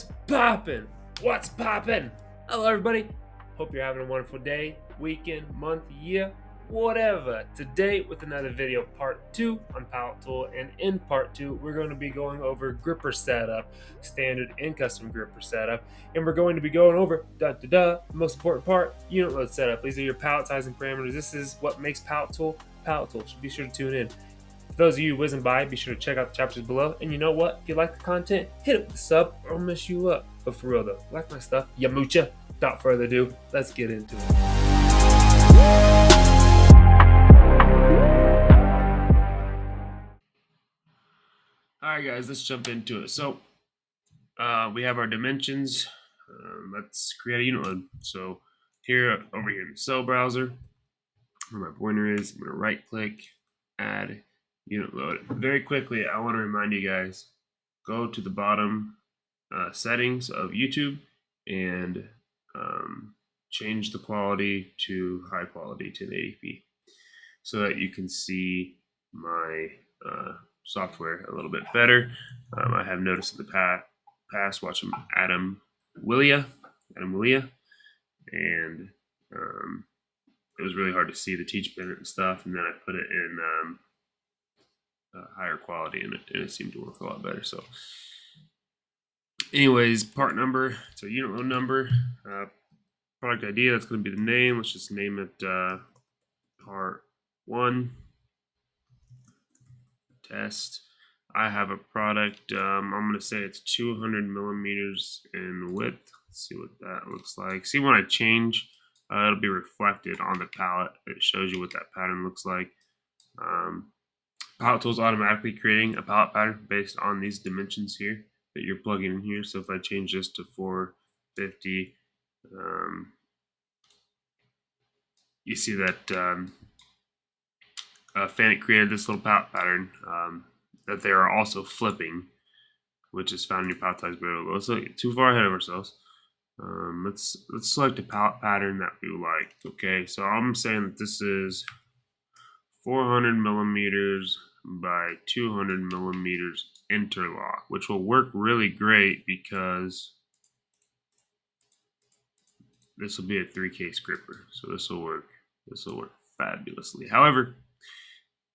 What's poppin'? What's poppin'? Hello, everybody. Hope you're having a wonderful day, weekend, month, year, whatever. Today, with another video, part 2 on Pallet Tool, and in part 2, we're going to be going over gripper setup, standard and custom gripper setup, and we're going to be going over the most important part, unit load setup. These are your palletizing parameters. This is what makes Pallet Tool Pallet Tool. So be sure to tune in. For those of you whizzing by, be sure to check out the chapters below. And you know what? If you like the content, hit it with a sub or I'll mess you up. But for real though, like my stuff, ya mucha. Without further ado, let's get into it. Alright guys, let's jump into it. So, we have our dimensions. Let's create a unit load. So, here, over here in the cell browser, where my pointer is, I'm going to right click, add unit load. Very quickly, I want to remind you guys, go to the bottom settings of YouTube and change the quality to high quality, 1080p, so that you can see my software a little bit better. I have noticed in the past watching Adam Willia, and it was really hard to see the Teach Pendant and stuff, and then I put it in higher quality, and it seemed to work a lot better. So anyways, part number, so unit load number, product ID, that's going to be the name. Let's just name it part 1 test. I have a product, I'm going to say it's 200 millimeters in width. Let's see what that looks like. See, when I change, it'll be reflected on the pallet. It shows you what that pattern looks like. Pallet Tool is automatically creating a pallet pattern based on these dimensions here that you're plugging in here. So if I change this to 450, you see that Fanuc created this little pallet pattern that they are also flipping, which is found in your Palletizing Parameters. Let's not get too far ahead of ourselves. Let's select a pallet pattern that we like. Okay, so I'm saying that this is 400 millimeters by 200 millimeters interlock, which will work really great because this will be a 3-case gripper. So this will work fabulously. However,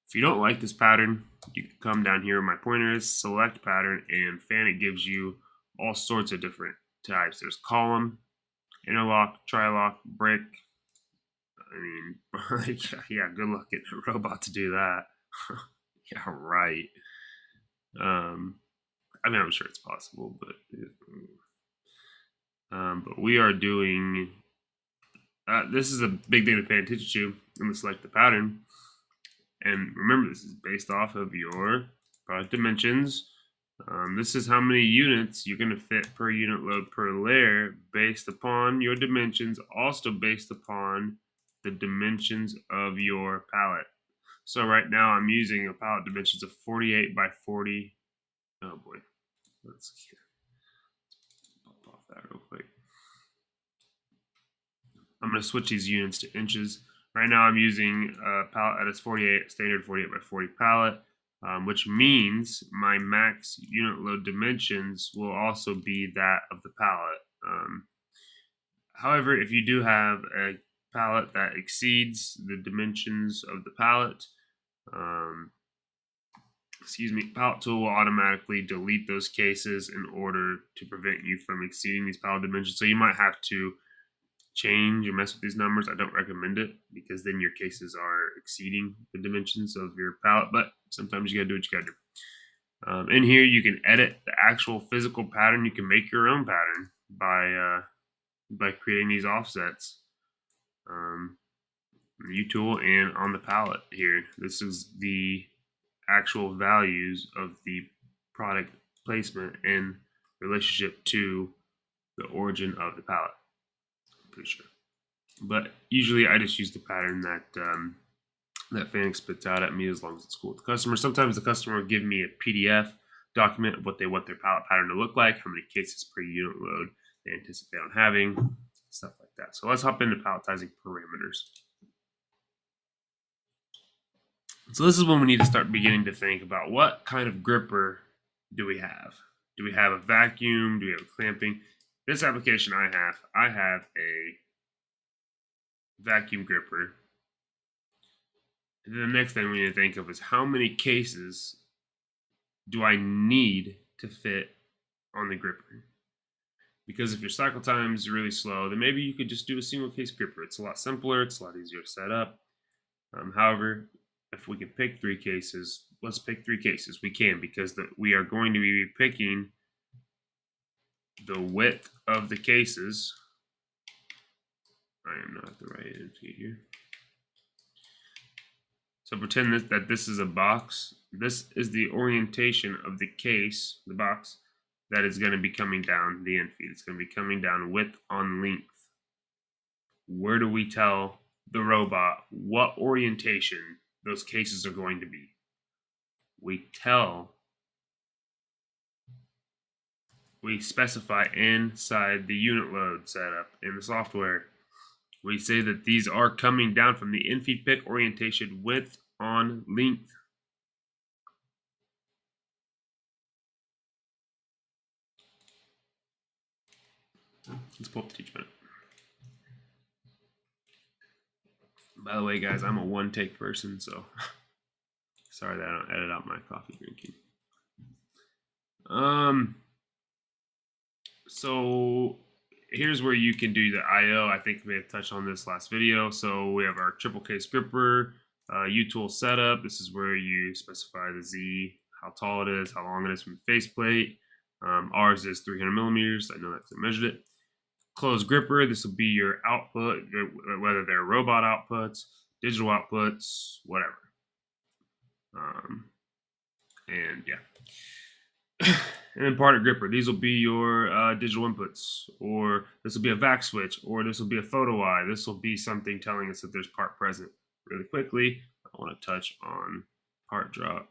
if you don't like this pattern, you can come down here where my pointer is, select pattern, and Fanuc gives you all sorts of different types. There's column, interlock, trilock, brick. I mean, yeah, good luck getting a robot to do that. Yeah, right. I mean, I'm sure it's possible, but we are doing. This is a big thing to pay attention to. I'm gonna select the pattern, and remember, this is based off of your product dimensions. This is how many units you're going to fit per unit load per layer based upon your dimensions, also based upon the dimensions of your pallet. So right now I'm using a pallet dimensions of 48 by 40. Oh boy, let's pop off that real quick. I'm going to switch these units to inches. Right now I'm using a pallet that is 48, standard 48 by 40 pallet. Which means my max unit load dimensions will also be that of the pallet. However, if you do have a pallet that exceeds the dimensions of the pallet, Pallet Tool will automatically delete those cases in order to prevent you from exceeding these pallet dimensions. So you might have to change or mess with these numbers. I don't recommend it because then your cases are exceeding the dimensions of your pallet, but sometimes you gotta do what you gotta do. In here you can edit the actual physical pattern. You can make your own pattern by creating these offsets on the U-tool and on the pallet here. This is the actual values of the product placement in relationship to the origin of the pallet. Pretty sure, but usually I just use the pattern that that Fanuc spits out at me, as long as it's cool with the customer. Sometimes the customer will give me a PDF document of what they want their pallet pattern to look like, how many cases per unit load they anticipate on having, stuff like that. So let's hop into palletizing parameters. So this is when we need to start beginning to think about what kind of gripper do we have? Do we have a vacuum? Do we have a clamping? This application I have a vacuum gripper. And then the next thing we need to think of is how many cases do I need to fit on the gripper? Because if your cycle time is really slow, then maybe you could just do a single case gripper. It's a lot simpler, it's a lot easier to set up. However, if we can pick 3 cases, let's pick 3 cases. We can, because we are going to be picking the width of the cases. I am not the right entity here. So pretend that this is a box. This is the orientation of the case, the box, that is going to be coming down the end feed. It's going to be coming down width on length. Where do we tell the robot what orientation those cases are going to be? We specify inside the unit load setup in the software. We say that these are coming down from the in-feed pick orientation width on length. Let's pull up the Teach Pendant. By the way, guys, I'm a one-take person, so sorry that I don't edit out my coffee drinking. So here's where you can do the I/O. I think we have touched on this last video. So we have our triple case gripper, U-tool setup. This is where you specify the Z, how tall it is, how long it is from the faceplate. Ours is 300 millimeters. I know that because I measured it. Closed gripper. This will be your output, whether they're robot outputs, digital outputs, whatever. And yeah. And then parted gripper. These will be your digital inputs, or this will be a vac switch, or this will be a photo eye. This will be something telling us that there's part present. Really quickly, I want to touch on part drop.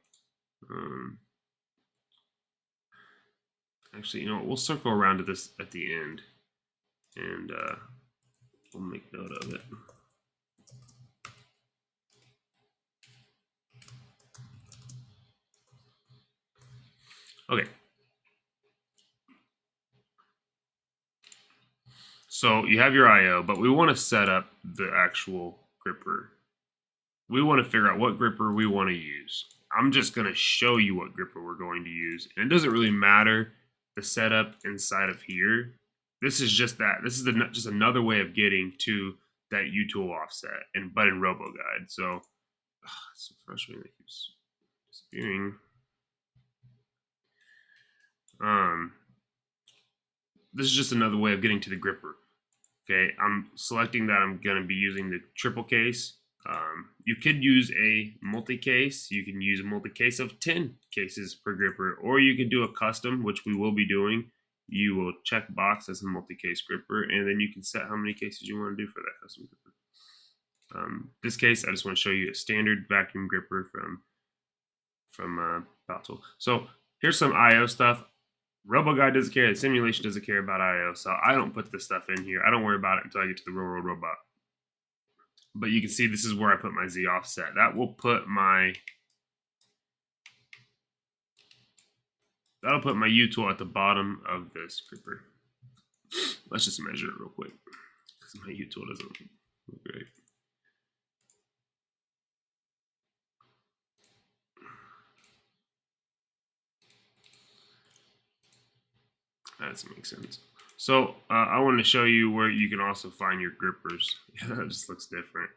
Actually, you know what? We'll circle around to this at the end, and we'll make note of it. Okay. So you have your I/O, but we want to set up the actual gripper. We want to figure out what gripper we want to use. I'm just going to show you what gripper we're going to use. And it doesn't really matter the setup inside of here. This is just that. This is just another way of getting to that U-tool offset, but in RoboGuide. So it's so frustrating that it keeps disappearing. This is just another way of getting to the gripper. Okay, I'm selecting that I'm going to be using the triple case. You could use a multi-case. You can use a multi-case of 10 cases per gripper, or you can do a custom, which we will be doing. You will check box as a multi-case gripper, and then you can set how many cases you want to do for that custom gripper. This case, I just want to show you a standard vacuum gripper from Out-Tro. So here's some I/O stuff. RoboGuide doesn't care. The simulation doesn't care about I/O, so I don't put this stuff in here. I don't worry about it until I get to the real world robot. But you can see this is where I put my Z offset. That will put my U-tool at the bottom of this gripper. Let's just measure it real quick because my U-tool doesn't look great. That doesn't make sense. So I want to show you where you can also find your grippers. Yeah, that just looks different.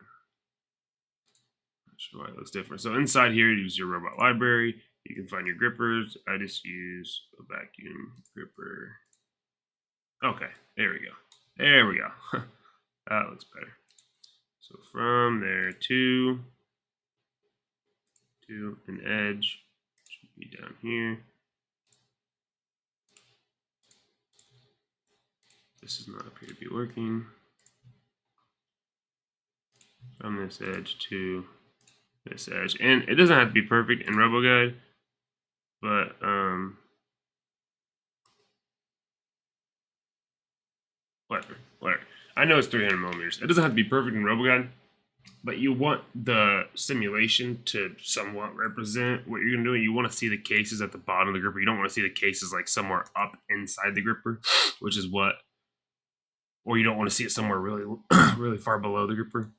Not sure why it looks different. So inside here, you use your robot library. You can find your grippers. I just use a vacuum gripper. Okay, there we go. There we go. That looks better. So from there to an edge, should be down here. This does not appear to be working. From this edge to this edge. And it doesn't have to be perfect in RoboGuide, but whatever. I know it's 300 millimeters. It doesn't have to be perfect in RoboGuide, but you want the simulation to somewhat represent what you're going to do. You want to see the cases at the bottom of the gripper. You don't want to see the cases like somewhere up inside the gripper, which is what, or you don't want to see it somewhere really, really far below the gripper.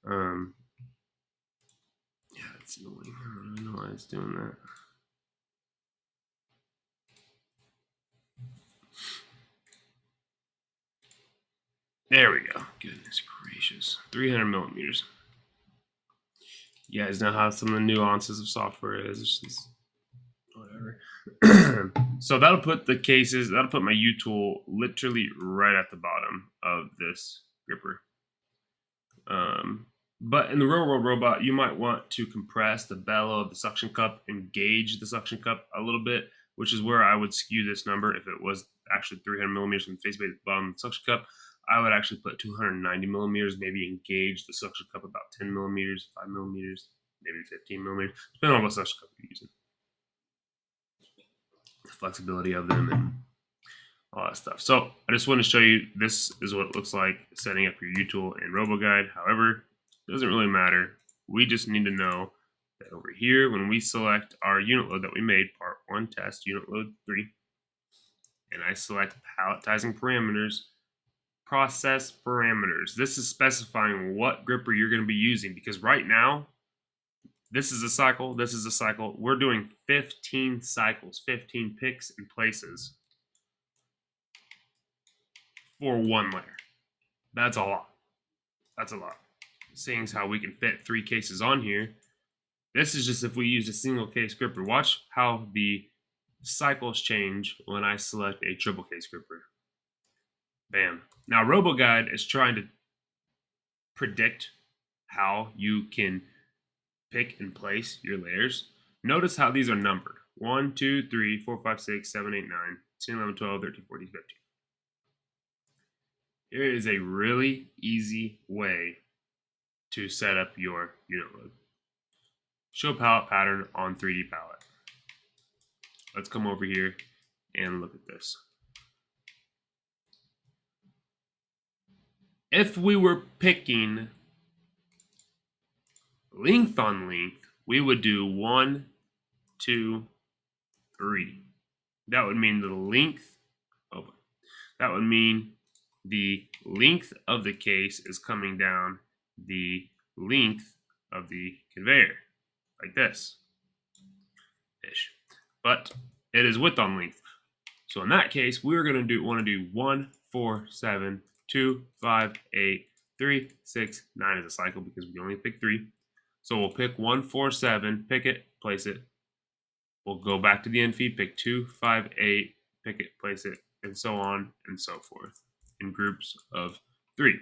Yeah, it's annoying. I don't even know why it's doing that. There we go. Goodness gracious. 300 millimeters. You guys know how some of the nuances of software is. It's just whatever. So that'll put the cases, that'll put my U-tool literally right at the bottom of this gripper. But in the real world robot, you might want to compress the bellow of the suction cup and gauge the suction cup a little bit, which is where I would skew this number. If it was actually 300 millimeters from the face plate at the bottom of the suction cup, I would actually put 290 millimeters, maybe engage the suction cup about 10 millimeters, 5 millimeters, maybe 15 millimeters, depending on what suction cup you're using. The flexibility of them and all that stuff. So I just want to show you, this is what it looks like setting up your U-tool in RoboGuide. However, it doesn't really matter. We just need to know that over here, when we select our unit load that we made, part 1 test, unit load 3, and I select palletizing parameters, process parameters. This is specifying what gripper you're going to be using, because right now, this is a cycle, this is a cycle. We're doing 15 cycles, 15 picks and places for one layer. That's a lot. That's a lot. Seeing as how we can fit 3 cases on here, this is just if we use a single case gripper. Watch how the cycles change when I select a triple case gripper. Bam. Now RoboGuide is trying to predict how you can pick and place your layers. Notice how these are numbered. 1, 2, 3, 4, 5, 6, 7, 8, 9, 10, 11, 12, 13, 14, 15. Here is a really easy way to set up your unit load. Show pallet pattern on 3D pallet. Let's come over here and look at this. If we were picking length on length, we would do 1, 2, 3. That would mean the length. That would mean the length of the case is coming down the length of the conveyor, like this ish. But it is width on length. So in that case, we're going to want to do 1, 4, 7, 2, 5, 8, 3, 6, 9 as a cycle because we only pick 3. So we'll pick 1, 4, 7, pick it, place it. We'll go back to the end feed, pick 2, 5, 8, pick it, place it, and so on and so forth in groups of 3.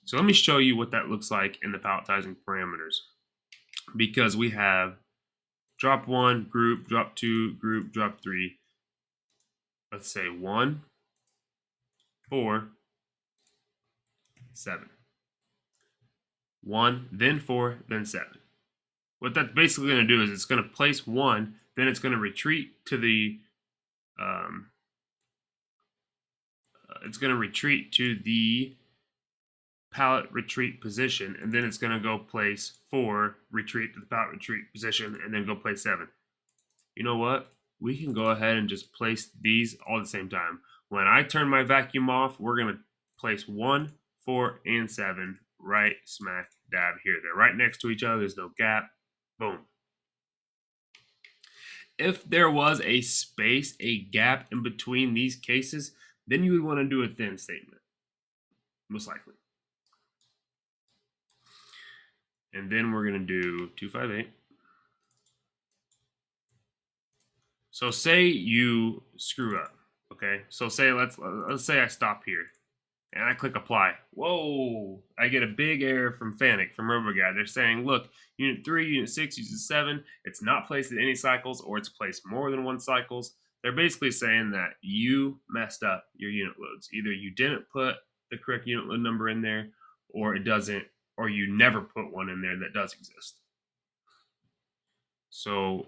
So let me show you what that looks like in the palletizing parameters, because we have drop 1, group, drop 2, group, drop 3. Let's say 1, 4, 7. 1, then 4, then 7. What that's basically going to do is it's going to place 1, then it's going to retreat to the pallet retreat position, and then it's going to go place 4, retreat to the pallet retreat position, and then go place 7. You know what? We can go ahead and just place these all at the same time. When I turn my vacuum off, we're going to place 1, 4, and 7 right smack dab here. They're right next to each other. There's no gap. Boom. If there was a space, a gap in between these cases, then you would want to do a then statement, most likely. And then we're going to do 258. So say you screw up, okay? So say let's say I stop here and I click apply. Whoa, I get a big error from Fanuc, from RoboGuide. They're saying, look, unit 3, unit 6, unit 7, it's not placed in any cycles, or it's placed more than 1 cycles. They're basically saying that you messed up your unit loads. Either you didn't put the correct unit load number in there, or it doesn't, or you never put one in there that does exist. So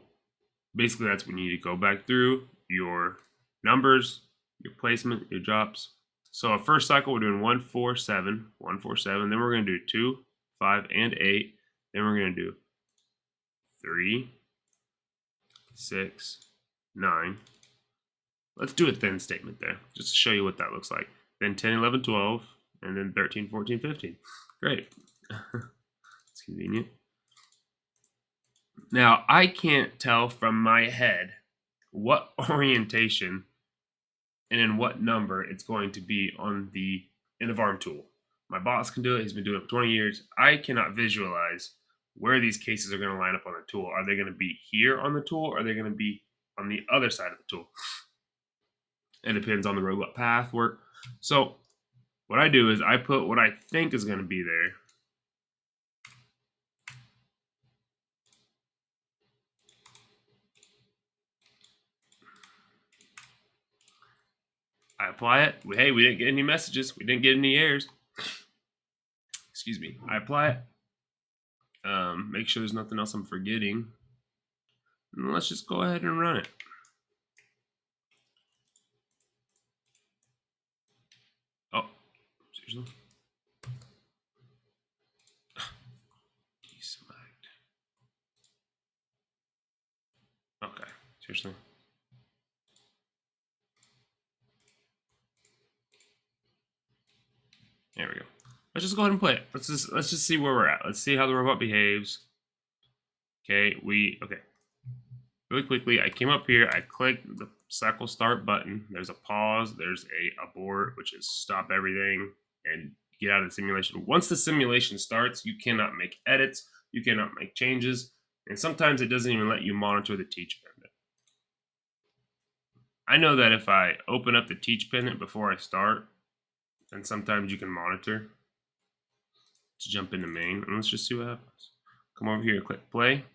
basically that's when you need to go back through your numbers, your placement, your drops, So our first cycle, we're doing 1, 4, 7, 1, 4, 7. Then we're going to do 2, 5, and 8. Then we're going to do 3, 6, 9. Let's do a thin statement there, just to show you what that looks like. Then 10, 11, 12, and then 13, 14, 15. Great. It's convenient. Now, I can't tell from my head what orientation and in what number it's going to be on the end of arm tool. My boss can do it. He's been doing it for 20 years. I cannot visualize where these cases are going to line up on the tool. Are they going to be here on the tool? Or are they going to be on the other side of the tool? It depends on the robot path work. So what I do is I put what I think is going to be there. I apply it. Hey, we didn't get any messages. We didn't get any errors. Excuse me. I apply it. Make sure there's nothing else I'm forgetting. And let's just go ahead and run it. Oh, seriously? Deselect. Okay, seriously. There we go. Let's just go ahead and play it. Let's just see where we're at. Let's see how the robot behaves. Okay, okay. Really quickly, I came up here, I clicked the cycle start button. There's a pause, there's a abort, which is stop everything and get out of the simulation. Once the simulation starts, you cannot make edits, you cannot make changes, and sometimes it doesn't even let you monitor the Teach Pendant. I know that if I open up the Teach Pendant before I start, then sometimes you can monitor. To jump into main, and let's just see what happens. Come over here, click play.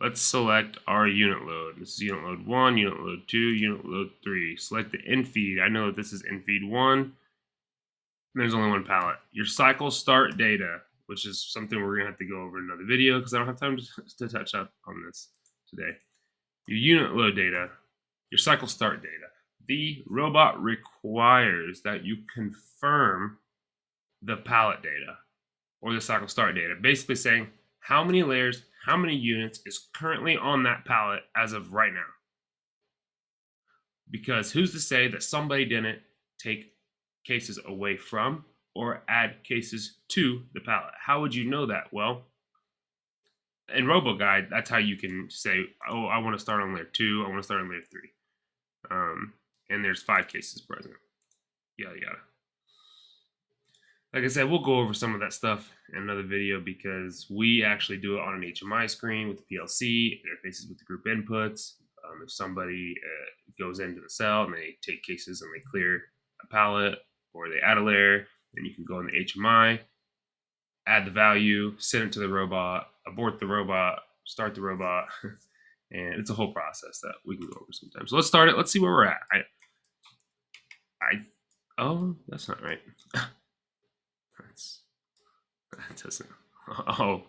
Let's select our unit load. This is unit load 1, unit load 2, unit load 3. Select the in feed. I know that this is in feed 1. And there's only one pallet. Your cycle start data, which is something we're gonna have to go over in another video because I don't have time to touch up on this today. Your unit load data, your cycle start data. The robot requires that you confirm the pallet data or the cycle start data, basically saying how many layers, how many units is currently on that pallet as of right now. Because who's to say that somebody didn't take cases away from or add cases to the pallet? How would you know that? Well, in RoboGuide, that's how you can say, oh, I want to start on layer 2, I want to start on layer 3. And there's 5 cases present. Yada yada. Like I said, we'll go over some of that stuff in another video because we actually do it on an HMI screen with the PLC, interfaces with the group inputs. If somebody goes into the cell and they take cases and they clear a pallet or they add a layer, then you can go in the HMI, add the value, send it to the robot, abort the robot, start the robot, and it's a whole process that we can go over sometimes. So let's start it. Let's see where we're at. Oh, that's not right. That doesn't. Oh.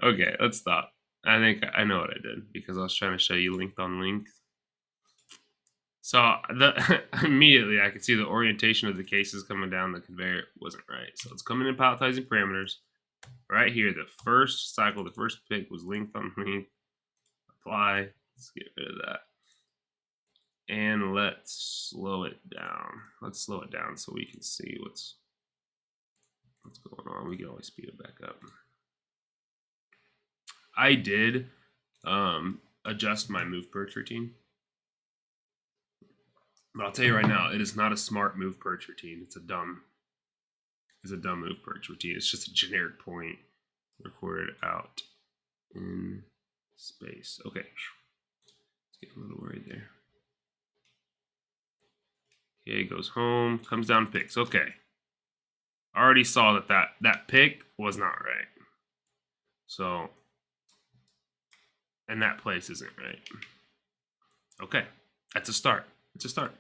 Okay, let's stop. I think I know what I did because I was trying to show you length on length. So immediately I could see the orientation of the cases coming down the conveyor wasn't right. So it's coming in palletizing parameters. Right here, the first cycle, the first pick was length on length. Apply. Let's get rid of that. And let's slow it down. Let's slow it down so we can see what's going on. We can always speed it back up. I did adjust my move perch routine. But I'll tell you right now, it is not a smart move perch routine. It's a dumb move perch routine. It's just a generic point recorded out in space. Okay. Let's get a little worried there. Okay, goes home, comes down, picks. Okay. I already saw that pick was not right. So, and that place isn't right. Okay, that's a start. It's a start.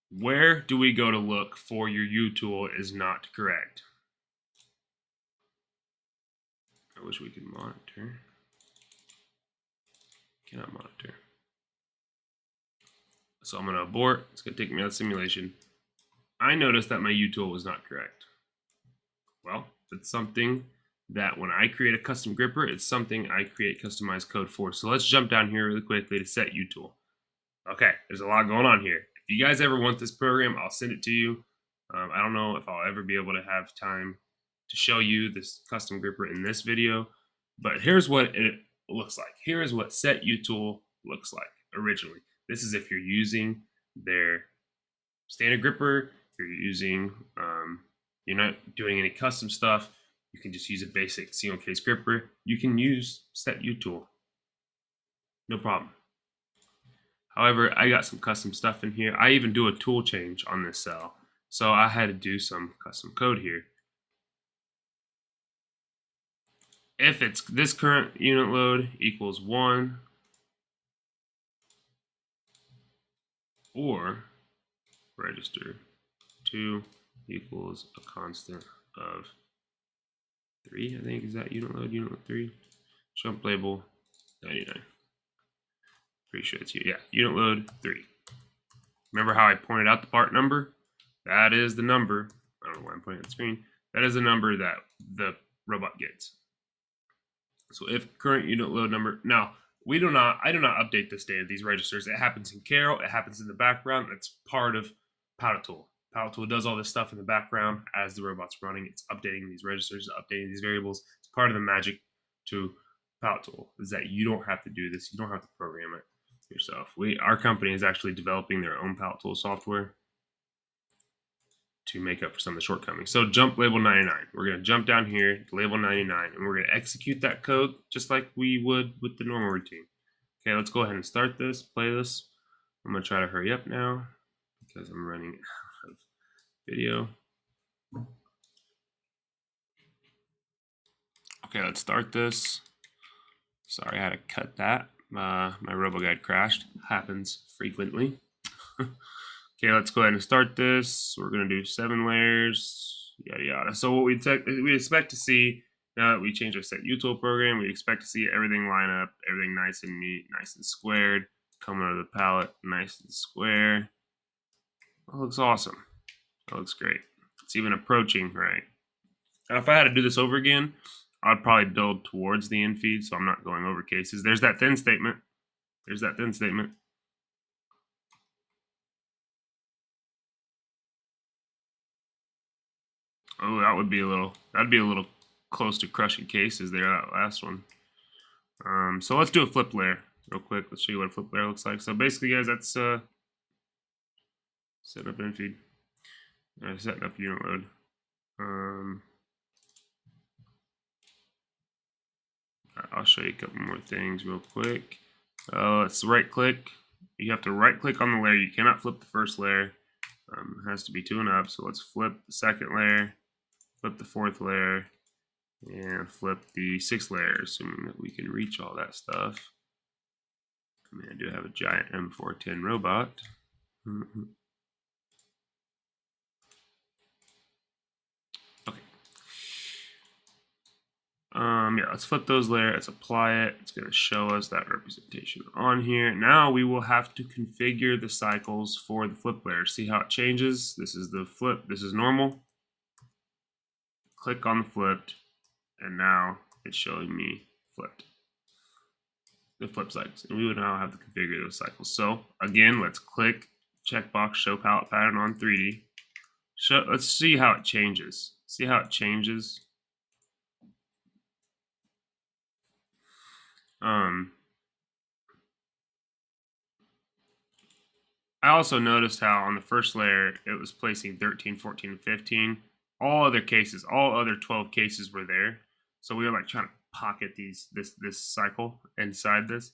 Where do we go to look for your U tool is not correct? I wish we could monitor. Cannot monitor. So I'm going to abort. It's going to take me out of simulation. I noticed that my U-tool was not correct. Well, it's something that when I create a custom gripper, it's something I create customized code for. So let's jump down here really quickly to set U-tool. Okay, there's a lot going on here. If you guys ever want this program, I'll send it to you. I don't know if I'll ever be able to have time to show you this custom gripper in this video, but here's what it looks like. Here is what set U-tool looks like originally. This is if you're using their standard gripper, you're using, you're not doing any custom stuff, you can just use a basic single case gripper. You can use set U-tool, no problem. However, I got some custom stuff in here. I even do a tool change on this cell. So I had to do some custom code here. If it's this current unit load equals 1, or register 2 equals a constant of 3, I think, is that unit load 3. Jump label 99. Pretty sure it's, yeah, unit load 3. Remember how I pointed out the part number? That is the number. I don't know why I'm pointing at the screen. That is the number that the robot gets. So if current unit load number, now I do not update this data, these registers. It happens in Carol, it happens in the background. It's part of Pallettool. Pallettool does all this stuff in the background as the robot's running. It's updating these registers, updating these variables. It's part of the magic to Pallettool is that you don't have to do this. You don't have to program it yourself. Our company is actually developing their own Pallettool software to make up for some of the shortcomings. So jump label 99. We're going to jump down here to label 99, and we're going to execute that code just like we would with the normal routine. Okay, let's go ahead and start this, play this. I'm going to try to hurry up now because I'm running out of video. Okay, let's start this. Sorry, I had to cut that. My RoboGuide crashed. Happens frequently. Okay, let's go ahead and start this. We're going to do 7 layers, yada yada. So what we expect to see now that we change our set U-tool program, we expect to see everything line up, everything nice and neat, nice and squared, coming out of the palette, nice and square. That looks awesome. That looks great. It's even approaching right. Now, if I had to do this over again, I'd probably build towards the end feed, so I'm not going over cases. There's that thin statement. There's that thin statement. Oh, that'd be a little close to crushing cases there, that last one. So let's do a flip layer real quick. Let's show you what a flip layer looks like. So basically, guys, that's setting up infeed. Setting up unit load. I'll show you a couple more things real quick. Let's right click. You have to right click on the layer. You cannot flip the first layer. It has to be 2 and up. So let's flip the second layer, flip the 4th layer, and flip the 6th layer, assuming that we can reach all that stuff. I mean, I do have a giant M410 robot. Okay. Yeah, let's flip those layers. Let's apply it. It's going to show us that representation on here. Now we will have to configure the cycles for the flip layer. See how it changes? This is the flip. This is normal. Click on the flipped, and now it's showing me flipped. The flip cycles, and we would now have to configure those cycles. So again, let's click checkbox show palette pattern on 3D. Let's see how it changes. See how it changes. I also noticed how on the first layer it was placing 13, 14, and 15. All other 12 cases were there. So we were like trying to pocket this cycle inside this.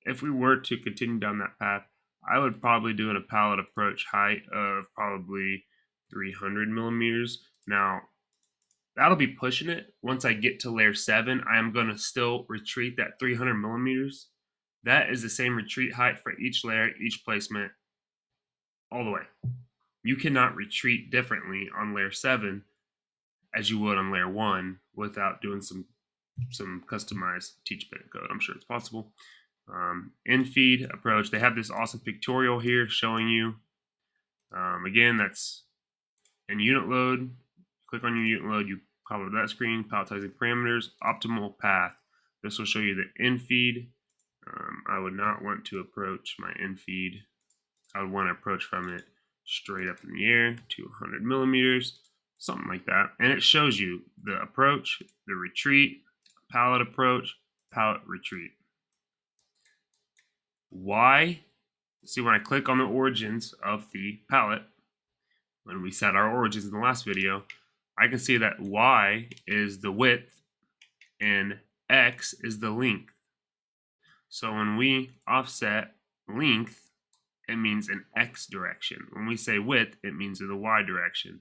If we were to continue down that path, I would probably do a pallet approach height of probably 300 millimeters. Now, that'll be pushing it. Once I get to layer 7, I am going to still retreat that 300 millimeters. That is the same retreat height for each layer, each placement, all the way. You cannot retreat differently on layer 7 as you would on layer 1 without doing some customized Teach Pendant code. I'm sure it's possible. In-feed approach. They have this awesome pictorial here showing you. Again, that's in unit load. Click on your unit load, you pop up that screen, palletizing parameters, optimal path. This will show you the in-feed. I would not want to approach my in-feed. I would want to approach from it straight up in the air to 100 millimeters, something like that. And it shows you the approach, the retreat, pallet approach, pallet retreat. Why? See, when I click on the origins of the pallet, when we set our origins in the last video, I can see that Y is the width and X is the length. So when we offset length, it means an X direction. When we say width, it means in the Y direction.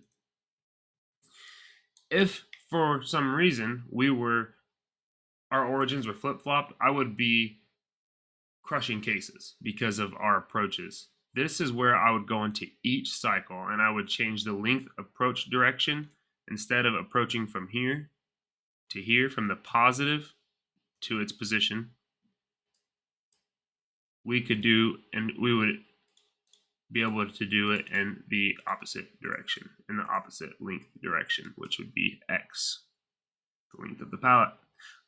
If for some reason our origins were flip-flopped, I would be crushing cases because of our approaches. This is where I would go into each cycle and I would change the length approach direction. Instead of approaching from here to here, from the positive to its position, we would be able to do it in the opposite direction, in the opposite length direction, which would be X, the length of the pallet.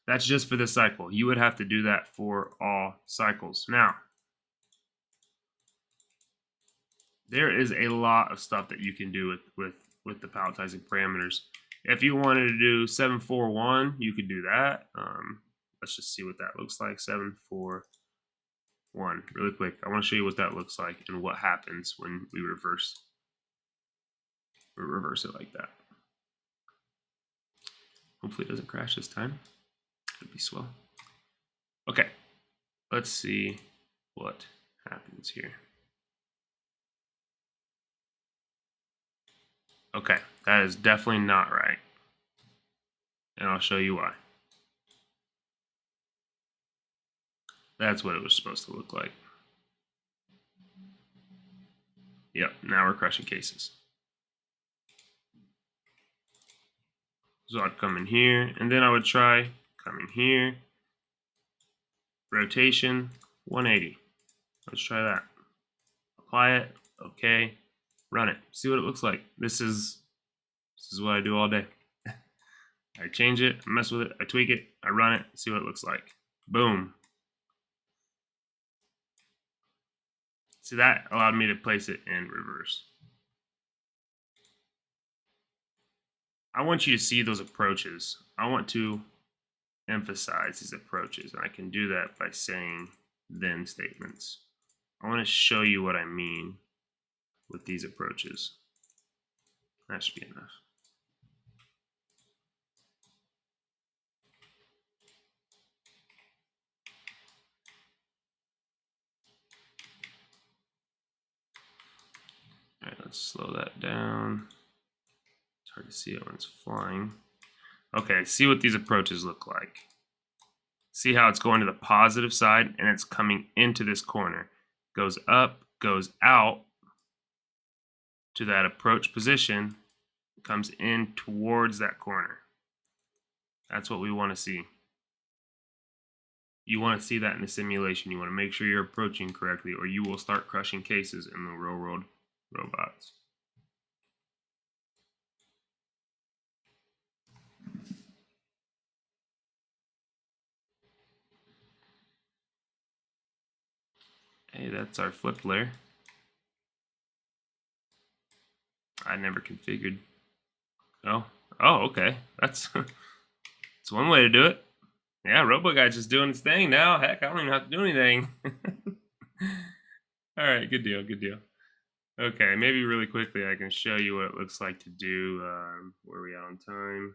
That's just for this cycle. You would have to do that for all cycles. Now, there is a lot of stuff that you can do with the palletizing parameters. If you wanted to do 741, you could do that. Let's just see what that looks like. 741, really quick. I want to show you what that looks like and what happens when we reverse it like that. Hopefully it doesn't crash this time. Could be slow. Okay, let's see what happens here. Okay, that is definitely not right. And I'll show you why. That's what it was supposed to look like. Yep, now we're crushing cases. So I'd come in here, and then I would try coming here. Rotation, 180. Let's try that. Apply it, okay. Run it, see what it looks like. This is what I do all day. I change it, I mess with it, I tweak it, I run it, see what it looks like. Boom. See, that allowed me to place it in reverse. I want you to see those approaches. I want to emphasize these approaches, and I can do that by saying then statements. I want to show you what I mean with these approaches. That should be enough. All right, let's slow that down. It's hard to see it when it's flying. Okay, see what these approaches look like. See how it's going to the positive side and it's coming into this corner. Goes up, goes out to that approach position, comes in towards that corner. That's what we want to see. You want to see that in the simulation. You want to make sure you're approaching correctly, or you will start crushing cases in the real world robots. Hey, that's our flip layer. I never configured. Oh, okay. That's one way to do it. Yeah, RoboGuy's just doing his thing now. Heck, I don't even have to do anything. All right, good deal, good deal. Okay, maybe really quickly I can show you what it looks like to do. Where are we at on time?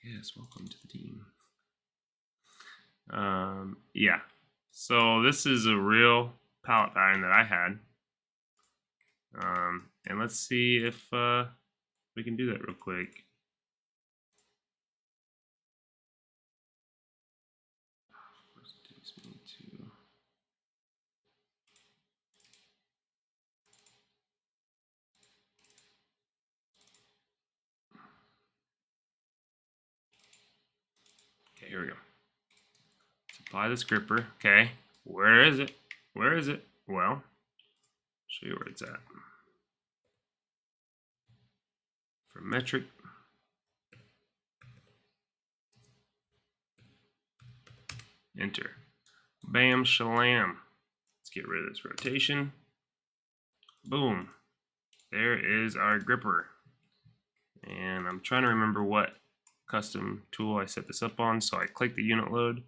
Yes, welcome to the team. Yeah, so this is a real pallet pattern that I had. And let's see if we can do that real quick. Okay, here we go. apply this gripper. Okay, where is it? Where is it? Well, show you where it's at. For metric, enter. Bam, shalam. Let's get rid of this rotation. Boom. There is our gripper. And I'm trying to remember what custom tool I set this up on. So I click the unit load.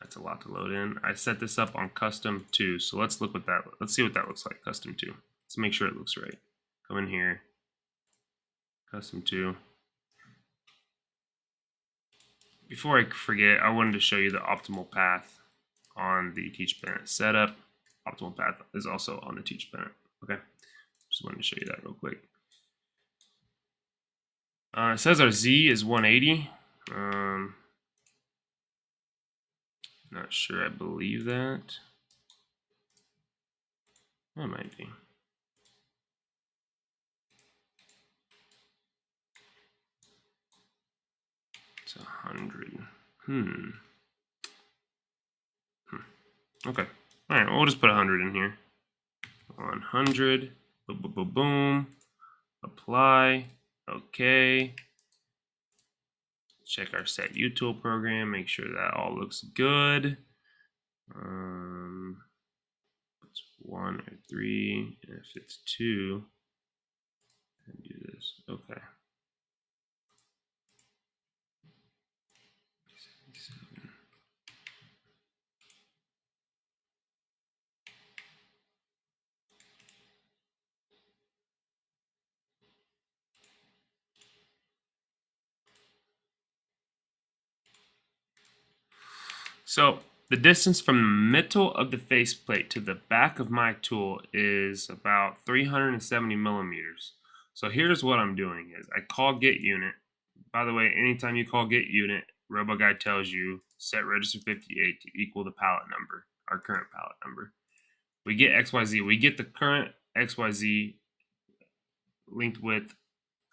That's a lot to load in. I set this up on custom 2. So let's look what that. Let's see what that looks like. Custom 2. Let's make sure it looks right. Come in here. Custom 2. Before I forget, I wanted to show you the optimal path on the Teach Pendant setup. Optimal path is also on the Teach Pendant. Okay, just wanted to show you that real quick. It says our Z is 180. Not sure I believe that. That might be. It's 100. Okay. All right. Well, we'll just put 100 in here. 100. Boom, boom, boom, boom. Apply. Okay. Check our SETUTOOL program. Make sure that all looks good. It's 1 or 3. And if it's 2, then do this. Okay. 77. So the distance from the middle of the faceplate to the back of my tool is about 370 millimeters. So here's what I'm doing is I call get unit. By the way, anytime you call get unit, RoboGuide tells you set register 58 to equal the pallet number, our current pallet number. We get XYZ. We get the current XYZ linked width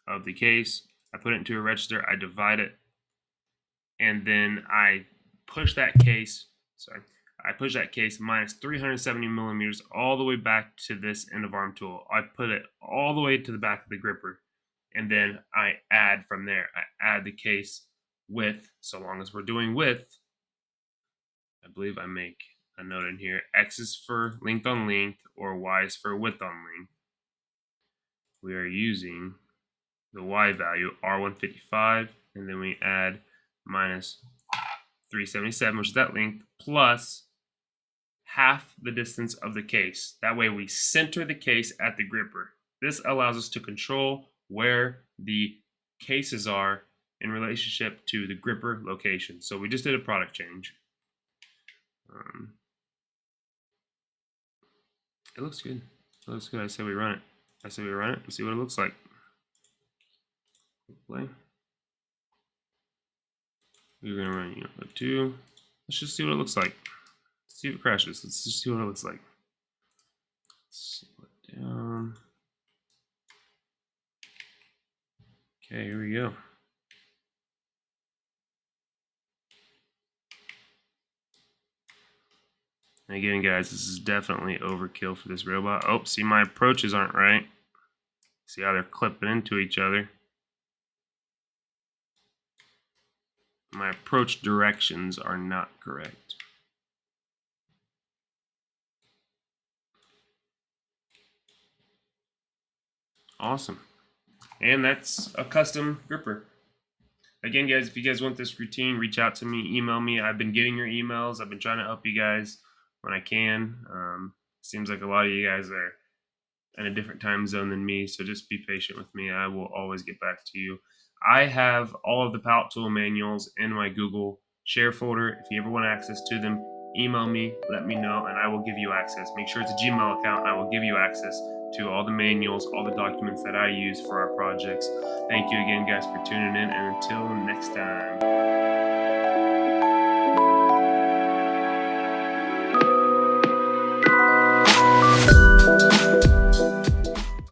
of the case. I put it into a register. I divide it, and then I push that case. I push that case minus 370 millimeters all the way back to this end of arm tool. I put it all the way to the back of the gripper, and then I add from there. I add the case width. So long as we're doing width, I believe I make a note in here. X is for length on length, or Y is for width on length. We are using the Y value, R155, and then we add minus 377, which is that length, plus half the distance of the case. That way we center the case at the gripper. This allows us to control where the cases are in relationship to the gripper location. So we just did a product change. It looks good. It looks good. I say we run it. I say we run it and see what it looks like. Play. We're gonna run unit load 2. Let's just see what it looks like. Let's see if it crashes. Let's just see what it looks like. Let's slow it down. Okay, here we go. And again, guys, this is definitely overkill for this robot. Oh, see, my approaches aren't right. See how they're clipping into each other. My approach directions are not correct. Awesome. And that's a custom gripper. Again, guys, if you guys want this routine, reach out to me, email me. I've been getting your emails. I've been trying to help you guys when I can. Seems like a lot of you guys are in a different time zone than me, so just be patient with me. I will always get back to you. I have all of the pallet tool manuals in my Google Share folder. If you ever want access to them, email me, let me know, and I will give you access. Make sure it's a Gmail account, and I will give you access to all the manuals, all the documents that I use for our projects. Thank you again, guys, for tuning in, and until next time.